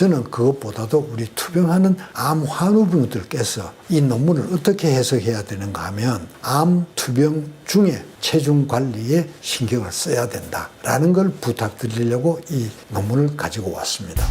저는 그것보다도 우리 투병하는 암 환우분들께서 이 논문을 어떻게 해석해야 되는가 하면 암 투병 중에 체중 관리에 신경을 써야 된다라는 걸 부탁드리려고 이 논문을 가지고 왔습니다.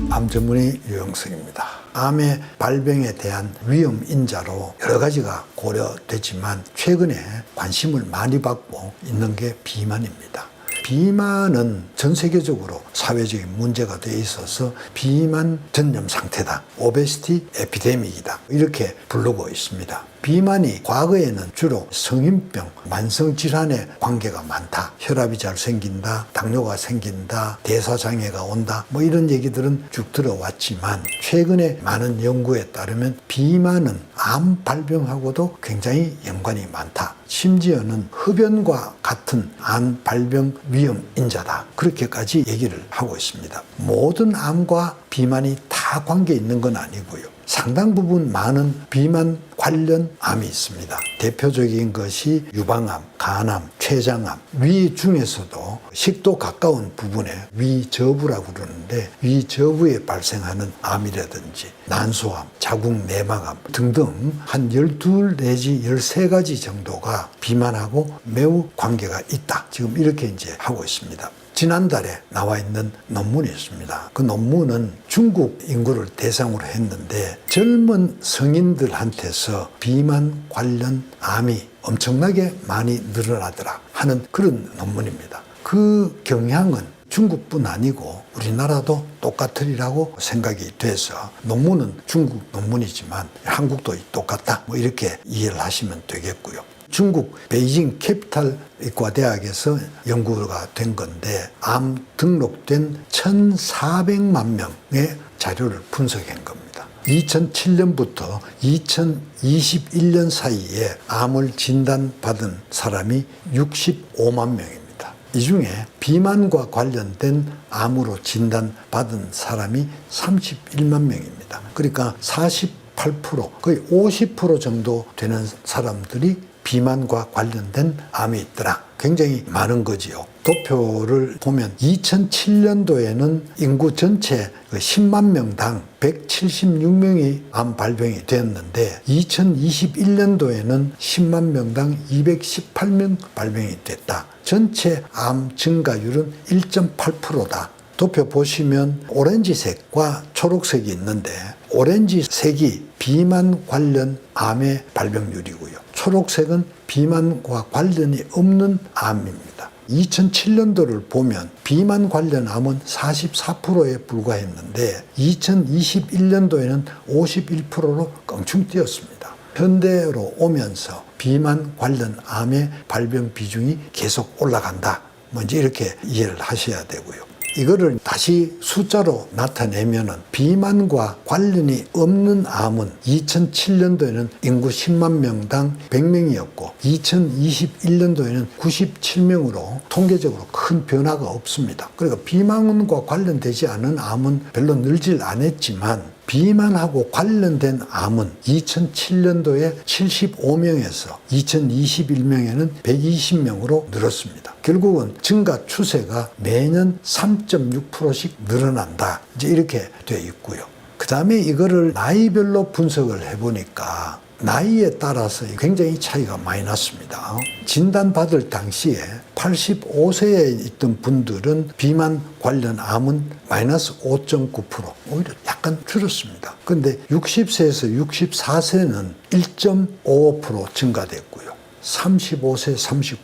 암 전문의 유영석입니다. 암의 발병에 대한 위험 인자로 여러 가지가 고려되지만 최근에 관심을 많이 받고 있는 게 비만입니다. 비만은 전 세계적으로 사회적인 문제가 돼 있어서 비만 전염 상태다, 오베시티 에피데믹이다 이렇게 부르고 있습니다. 비만이 과거에는 주로 성인병, 만성질환에 관계가 많다. 혈압이 잘 생긴다, 당뇨가 생긴다, 대사장애가 온다 뭐 이런 얘기들은 쭉 들어왔지만 최근에 많은 연구에 따르면 비만은 암 발병하고도 굉장히 연관이 많다. 심지어는 흡연과 같은 암 발병 위험 인자다. 그렇게까지 얘기를 하고 있습니다. 모든 암과 비만이 다 관계 있는 건 아니고요. 상당 부분 많은 비만 관련 암이 있습니다. 대표적인 것이 유방암, 간암, 췌장암, 위 중에서도 식도 가까운 부분에 위저부라고 그러는데 위저부에 발생하는 암이라든지 난소암, 자궁 내막암 등등 한 12 내지 13가지 정도가 비만하고 매우 관계가 있다. 지금 이렇게 이제 하고 있습니다. 지난달에 나와 있는 논문이 있습니다. 그 논문은 중국 인구를 대상으로 했는데 젊은 성인들한테서 비만 관련 암이 엄청나게 많이 늘어나더라 하는 그런 논문입니다. 그 경향은 중국뿐 아니고 우리나라도 똑같으리라고 생각이 돼서 논문은 중국 논문이지만 한국도 똑같다 뭐 이렇게 이해를 하시면 되겠고요. 중국 베이징 캐피탈 의과대학에서 연구가 된 건데 암 등록된 1,400만 명의 자료를 분석한 겁니다. 2007년부터 2021년 사이에 암을 진단받은 사람이 65만 명입니다. 이 중에 비만과 관련된 암으로 진단받은 사람이 31만 명입니다. 그러니까 48%, 거의 50% 정도 되는 사람들이 비만과 관련된 암이 있더라. 굉장히 많은 거지요. 도표를 보면 2007년도에는 인구 전체 10만 명당 176명이 암 발병이 되었는데 2021년도에는 10만 명당 218명 발병이 됐다. 전체 암 증가율은 1.8%다. 도표 보시면 오렌지색과 초록색이 있는데 오렌지색이 비만 관련 암의 발병률이고요. 초록색은 비만과 관련이 없는 암입니다. 2007년도를 보면 비만 관련 암은 44%에 불과했는데 2021년도에는 51%로 껑충 뛰었습니다. 현대로 오면서 비만 관련 암의 발병 비중이 계속 올라간다. 먼저 이렇게 이해를 하셔야 되고요. 이거를 다시 숫자로 나타내면은 비만과 관련이 없는 암은 2007년도에는 인구 10만 명당 100명이었고 2021년도에는 97명으로 통계적으로 큰 변화가 없습니다. 그러니까 비만과 관련되지 않은 암은 별로 늘질 않았지만 비만하고 관련된 암은 2007년도에 75명에서 2021년에는 120명으로 늘었습니다. 결국은 증가 추세가 매년 3.6%씩 늘어난다. 이제 이렇게 되어 있고요. 그 다음에 이거를 나이별로 분석을 해보니까 나이에 따라서 굉장히 차이가 많이 났습니다. 진단받을 당시에 85세에 있던 분들은 비만 관련 암은 마이너스 5.9%, 오히려 약간 줄었습니다. 그런데 60세에서 64세는 1.55% 증가됐고요. 35세,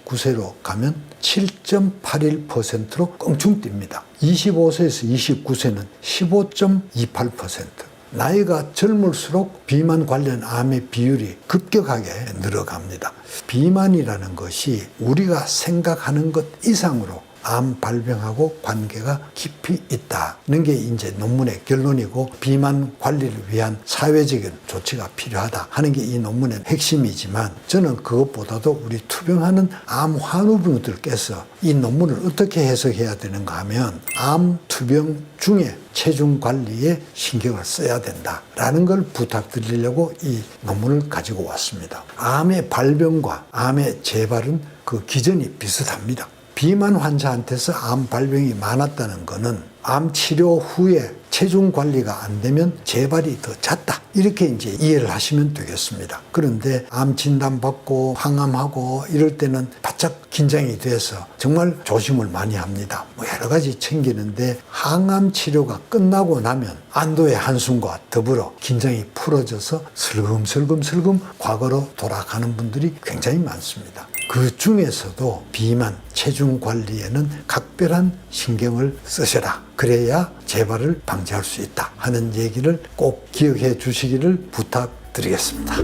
39세로 가면 7.81%로 껑충 뜁니다. 25세에서 29세는 15.28%. 나이가 젊을수록 비만 관련 암의 비율이 급격하게 늘어갑니다. 비만이라는 것이 우리가 생각하는 것 이상으로 암 발병하고 관계가 깊이 있다는 게 이제 논문의 결론이고 비만 관리를 위한 사회적인 조치가 필요하다 하는 게 이 논문의 핵심이지만 저는 그것보다도 우리 투병하는 암 환우분들께서 이 논문을 어떻게 해석해야 되는가 하면 암 투병 중에 체중 관리에 신경을 써야 된다라는 걸 부탁드리려고 이 논문을 가지고 왔습니다. 암의 발병과 암의 재발은 그 기전이 비슷합니다. 비만 환자한테서 암 발병이 많았다는 것은 암 치료 후에 체중 관리가 안 되면 재발이 더 잦다. 이렇게 이제 이해를 하시면 되겠습니다. 그런데 암 진단 받고 항암하고 이럴 때는 바짝 긴장이 돼서 정말 조심을 많이 합니다. 뭐 여러 가지 챙기는데 항암 치료가 끝나고 나면 안도의 한숨과 더불어 긴장이 풀어져서 슬금슬금 과거로 돌아가는 분들이 굉장히 많습니다. 그 중에서도 비만, 체중 관리에는 각별한 신경을 쓰셔라. 그래야 재발을 방지할 수 있다 하는 얘기를 꼭 기억해 주시기를 부탁드리겠습니다.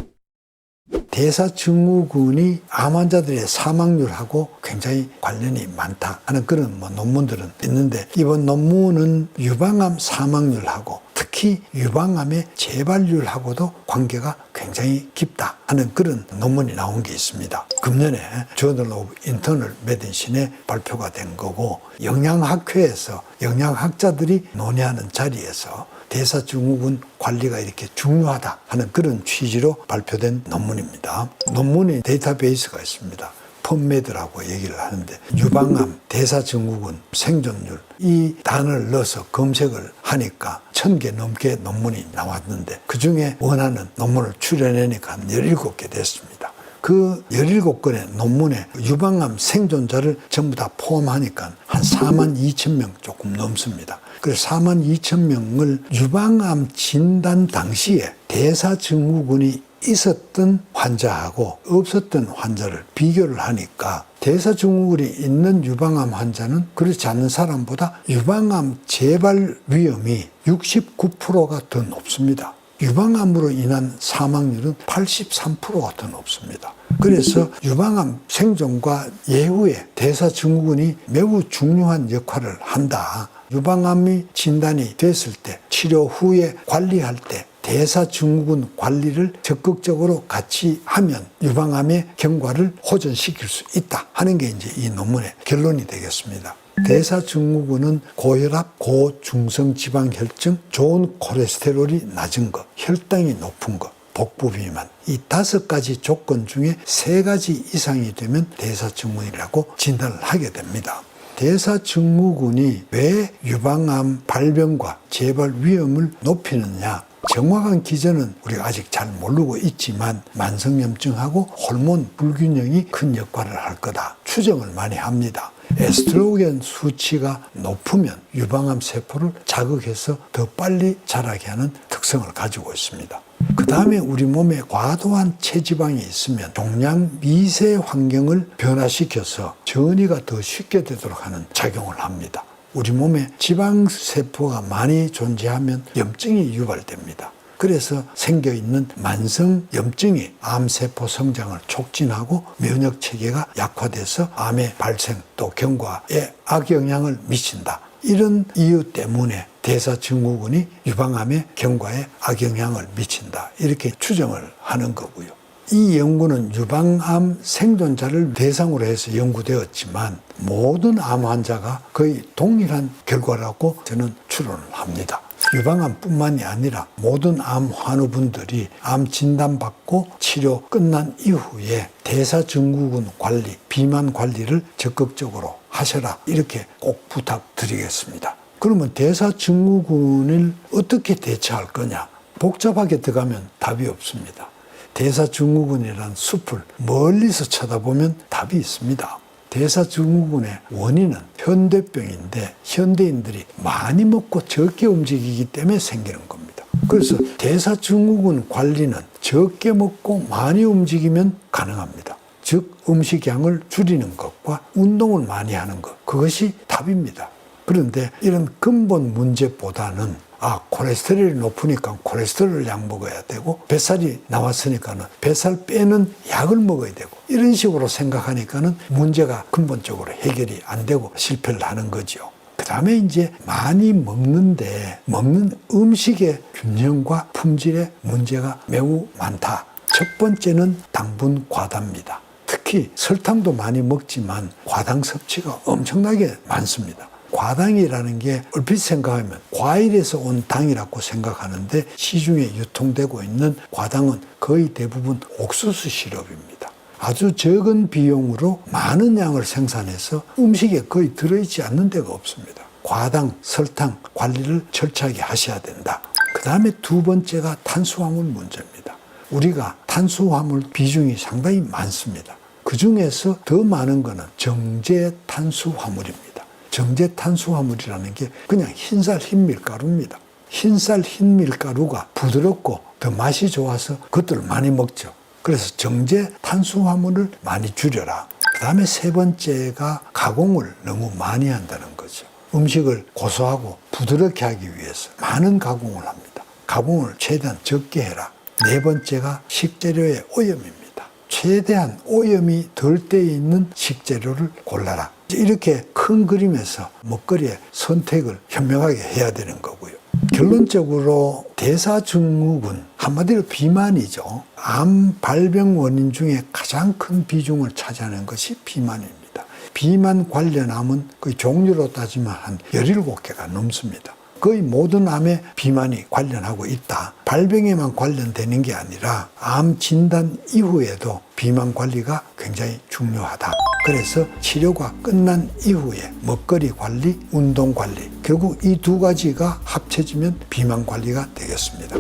대사증후군이 암 환자들의 사망률하고 굉장히 관련이 많다 하는 그런 논문들은 있는데, 이번 논문은 유방암 사망률하고 특히 유방암의 재발률하고도 관계가 굉장히 깊다 하는 그런 논문이 나온 게 있습니다. 금년에 저널 오브 인터널 메디신에 발표가 된 거고, 영양학회에서 영양학자들이 논의하는 자리에서 대사증후군 관리가 이렇게 중요하다 하는 그런 취지로 발표된 논문입니다. 논문에 데이터베이스가 있습니다. 펌메드라고 얘기를 하는데, 유방암, 대사증후군, 생존율 이 단어를 넣어서 검색을 하니까 1000개 넘게 논문이 나왔는데, 그중에 원하는 논문을 추려내니까 한 17개 됐습니다. 그 17건의 논문에 유방암 생존자를 전부 다 포함하니까 한 42,000명 조금 넘습니다. 그래서 42,000명을 유방암 진단 당시에 대사증후군이 있었던 환자하고 없었던 환자를 비교를 하니까, 대사증후군이 있는 유방암 환자는 그렇지 않은 사람보다 유방암 재발 위험이 69%가 더 높습니다. 유방암으로 인한 사망률은 83%가 더 높습니다. 그래서 유방암 생존과 예후에 대사증후군이 매우 중요한 역할을 한다. 유방암이 진단이 됐을 때, 치료 후에 관리할 때 대사증후군 관리를 적극적으로 같이 하면 유방암의 경과를 호전시킬 수 있다 하는 게 이제 이 논문의 결론이 되겠습니다. 대사증후군은 고혈압, 고중성 지방혈증, 좋은 콜레스테롤이 낮은 것, 혈당이 높은 것, 복부 비만, 이 5가지 조건 중에 3가지 이상이 되면 대사증후군이라고 진단을 하게 됩니다. 대사증후군이 왜 유방암 발병과 재발 위험을 높이느냐? 정확한 기전은 우리가 아직 잘 모르고 있지만, 만성염증하고 호르몬 불균형이 큰 역할을 할 거다 추정을 많이 합니다. 에스트로겐 수치가 높으면 유방암 세포를 자극해서 더 빨리 자라게 하는 특성을 가지고 있습니다. 그 다음에 우리 몸에 과도한 체지방이 있으면 종양 미세 환경을 변화시켜서 전이가 더 쉽게 되도록 하는 작용을 합니다. 우리 몸에 지방세포가 많이 존재하면 염증이 유발됩니다. 그래서 생겨있는 만성염증이 암세포 성장을 촉진하고 면역체계가 약화돼서 암의 발생 또 경과에 악영향을 미친다. 이런 이유 때문에 대사증후군이 유방암의 경과에 악영향을 미친다. 이렇게 추정을 하는 거고요. 이 연구는 유방암 생존자를 대상으로 해서 연구되었지만, 모든 암 환자가 거의 동일한 결과라고 저는 추론을 합니다. 유방암뿐만이 아니라 모든 암 환우분들이 암 진단받고 치료 끝난 이후에 대사증후군 관리, 비만 관리를 적극적으로 하셔라. 이렇게 꼭 부탁드리겠습니다. 그러면 대사증후군을 어떻게 대처할 거냐? 복잡하게 들어가면 답이 없습니다. 대사증후군이라는 숲을 멀리서 쳐다보면 답이 있습니다. 대사증후군의 원인은 현대병인데, 현대인들이 많이 먹고 적게 움직이기 때문에 생기는 겁니다. 그래서 대사증후군 관리는 적게 먹고 많이 움직이면 가능합니다. 즉 음식량을 줄이는 것과 운동을 많이 하는 것, 그것이 답입니다. 그런데 이런 근본 문제보다는 콜레스테롤이 높으니까 콜레스테롤 약 먹어야 되고, 뱃살이 나왔으니까는 뱃살 빼는 약을 먹어야 되고, 이런 식으로 생각하니까는 문제가 근본적으로 해결이 안 되고 실패를 하는 거죠. 그 다음에 이제 많이 먹는데 먹는 음식의 균형과 품질에 문제가 매우 많다. 첫 번째는 당분 과다입니다. 특히 설탕도 많이 먹지만 과당 섭취가 엄청나게 많습니다. 과당이라는 게 얼핏 생각하면 과일에서 온 당이라고 생각하는데, 시중에 유통되고 있는 과당은 거의 대부분 옥수수 시럽입니다. 아주 적은 비용으로 많은 양을 생산해서 음식에 거의 들어있지 않는 데가 없습니다. 과당, 설탕 관리를 철저하게 하셔야 된다. 그 다음에 두 번째가 탄수화물 문제입니다. 우리가 탄수화물 비중이 상당히 많습니다. 그 중에서 더 많은 것은 정제 탄수화물입니다. 정제 탄수화물이라는 게 그냥 흰쌀 흰밀가루입니다. 흰쌀 흰밀가루가 부드럽고 더 맛이 좋아서 그것들을 많이 먹죠. 그래서 정제 탄수화물을 많이 줄여라. 그 다음에 세 번째가 가공을 너무 많이 한다는 거죠. 음식을 고소하고 부드럽게 하기 위해서 많은 가공을 합니다. 가공을 최대한 적게 해라. 네 번째가 식재료의 오염입니다. 최대한 오염이 덜 돼 있는 식재료를 골라라. 이렇게 큰 그림에서 먹거리의 선택을 현명하게 해야 되는 거고요. 결론적으로 대사증후군, 한마디로 비만이죠. 암 발병 원인 중에 가장 큰 비중을 차지하는 것이 비만입니다. 비만 관련 암은 거의 종류로 따지면 한 17개가 넘습니다. 거의 모든 암에 비만이 관련하고 있다. 발병에만 관련되는 게 아니라 암 진단 이후에도 비만 관리가 굉장히 중요하다. 그래서 치료가 끝난 이후에 먹거리 관리, 운동 관리, 결국 이 두 가지가 합쳐지면 비만 관리가 되겠습니다.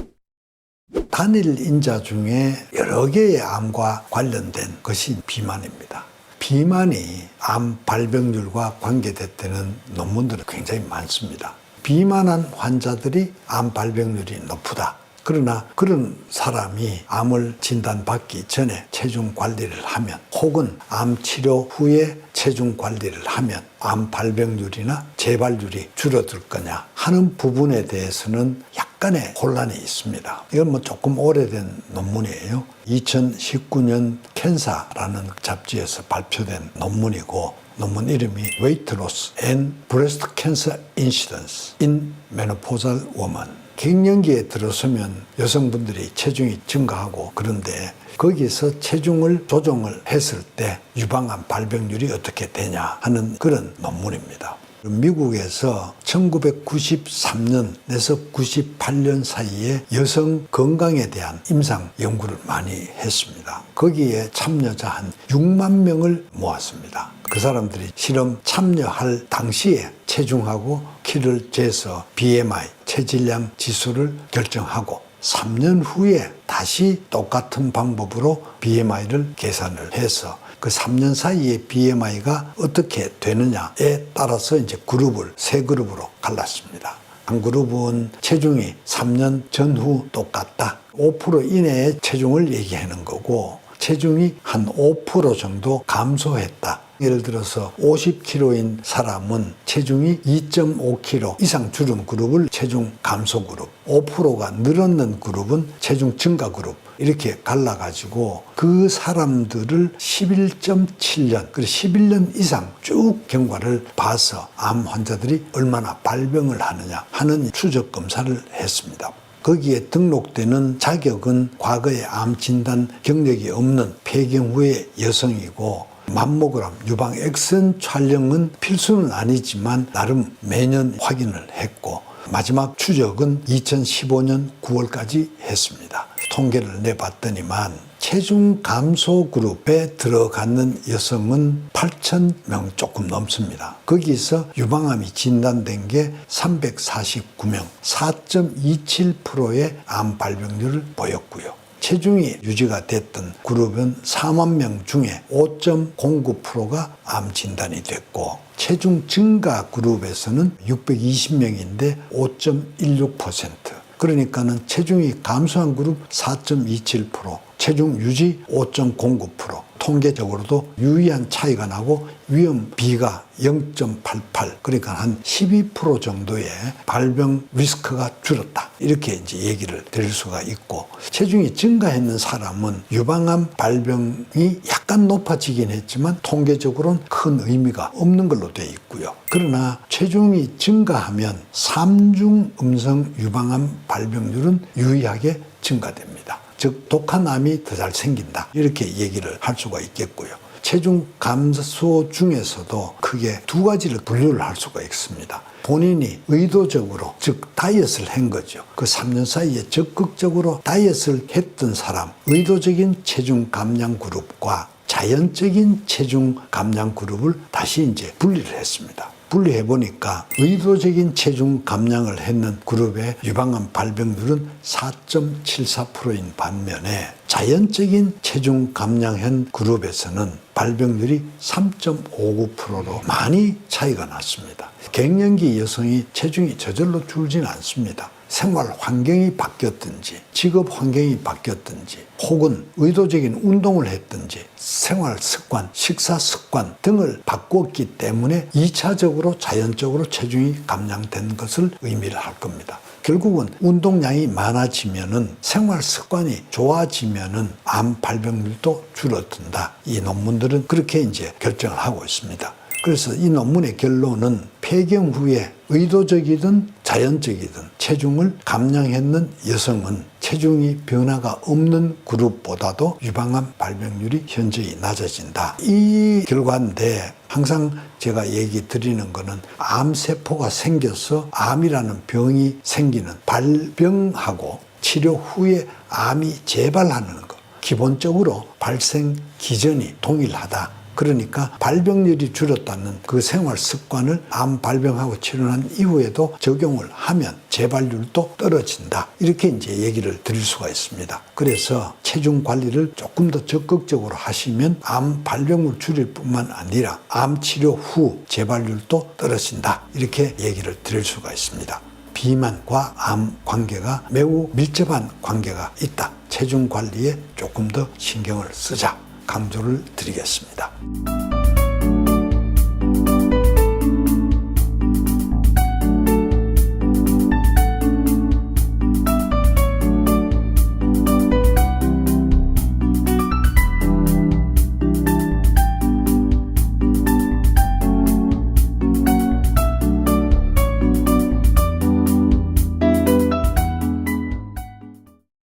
단일 인자 중에 여러 개의 암과 관련된 것이 비만입니다. 비만이 암 발병률과 관계됐다는 논문들은 굉장히 많습니다. 비만한 환자들이 암 발병률이 높다. 그러나 그런 사람이 암을 진단받기 전에 체중 관리를 하면 혹은 암 치료 후에 체중 관리를 하면 암 발병률이나 재발률이 줄어들 거냐 하는 부분에 대해서는 약간의 혼란이 있습니다. 이건 조금 오래된 논문이에요. 2019년 캔사라는 잡지에서 발표된 논문이고 논문 이름이 Weight Loss and Breast Cancer Incidence in Menopausal Women. 갱년기에 들어서면 여성분들이 체중이 증가하고 그런데 거기서 체중을 조정을 했을 때 유방암 발병률이 어떻게 되냐 하는 그런 논문입니다. 미국에서 1993년에서 98년 사이에 여성 건강에 대한 임상 연구를 많이 했습니다. 거기에 참여자 한 6만 명을 모았습니다. 그 사람들이 실험 참여할 당시에 체중하고 키를 재서 BMI, 체질량 지수를 결정하고 3년 후에 다시 똑같은 방법으로 BMI를 계산을 해서 그 3년 사이에 BMI가 어떻게 되느냐에 따라서 이제 그룹을 세 그룹으로 갈랐습니다. 한 그룹은 체중이 3년 전후 똑같다. 5% 이내의 체중을 얘기하는 거고 체중이 한 5% 정도 감소했다. 예를 들어서 50kg인 사람은 체중이 2.5kg 이상 줄은 그룹을 체중 감소 그룹, 5%가 늘었는 그룹은 체중 증가 그룹 이렇게 갈라가지고 그 사람들을 11.7년, 그리고 11년 이상 쭉 경과를 봐서 암 환자들이 얼마나 발병을 하느냐 하는 추적 검사를 했습니다. 거기에 등록되는 자격은 과거에 암 진단 경력이 없는 폐경 후의 여성이고 맘모그램, 유방 엑선 촬영은 필수는 아니지만 나름 매년 확인을 했고 마지막 추적은 2015년 9월까지 했습니다. 통계를 내봤더니만 체중 감소 그룹에 들어가는 여성은 8,000명 조금 넘습니다. 거기서 유방암이 진단된 게 349명, 4.27%의 암 발병률을 보였고요. 체중이 유지가 됐던 그룹은 4만 명 중에 5.09%가 암 진단이 됐고 체중 증가 그룹에서는 620명인데 5.16%. 그러니까는 체중이 감소한 그룹 4.27%, 체중 유지 5.09%. 통계적으로도 유의한 차이가 나고 위험 B가 0.88, 그러니까 한 12% 정도의 발병 리스크가 줄었다. 이렇게 이제 얘기를 드릴 수가 있고, 체중이 증가했는 사람은 유방암 발병이 약간 높아지긴 했지만 통계적으로는 큰 의미가 없는 걸로 되어 있고요. 그러나 체중이 증가하면 3중 음성 유방암 발병률은 유의하게 증가됩니다. 즉 독한 암이 더 잘 생긴다, 이렇게 얘기를 할 수가 있겠고요. 체중 감소 중에서도 크게 두 가지를 분류를 할 수가 있습니다. 본인이 의도적으로, 즉 다이어트를 한 거죠. 그 3년 사이에 적극적으로 다이어트를 했던 사람, 의도적인 체중 감량 그룹과 자연적인 체중 감량 그룹을 다시 이제 분리를 했습니다. 분리해 보니까 의도적인 체중 감량을 했는 그룹의 유방암 발병률은 4.74%인 반면에 자연적인 체중 감량한 그룹에서는 발병률이 3.59%로 많이 차이가 났습니다. 갱년기 여성이 체중이 저절로 줄지는 않습니다. 생활 환경이 바뀌었든지 직업 환경이 바뀌었든지 혹은 의도적인 운동을 했든지 생활 습관, 식사 습관 등을 바꿨기 때문에 2차적으로 자연적으로 체중이 감량된 것을 의미를 할 겁니다. 결국은 운동량이 많아지면은 생활 습관이 좋아지면은 암 발병률도 줄어든다. 이 논문들은 그렇게 이제 결정을 하고 있습니다. 그래서 이 논문의 결론은 폐경 후에 의도적이든 자연적이든 체중을 감량했는 여성은 체중이 변화가 없는 그룹보다도 유방암 발병률이 현저히 낮아진다. 이 결과인데 항상 제가 얘기 드리는 거는 암세포가 생겨서 암이라는 병이 생기는 발병하고 치료 후에 암이 재발하는 것. 기본적으로 발생 기전이 동일하다. 그러니까 발병률이 줄었다는 그 생활 습관을 암 발병하고 치료한 이후에도 적용을 하면 재발률도 떨어진다. 이렇게 이제 얘기를 드릴 수가 있습니다. 그래서 체중 관리를 조금 더 적극적으로 하시면 암 발병률 줄일 뿐만 아니라 암 치료 후 재발률도 떨어진다. 이렇게 얘기를 드릴 수가 있습니다. 비만과 암 관계가 매우 밀접한 관계가 있다. 체중 관리에 조금 더 신경을 쓰자. 강조를 드리겠습니다.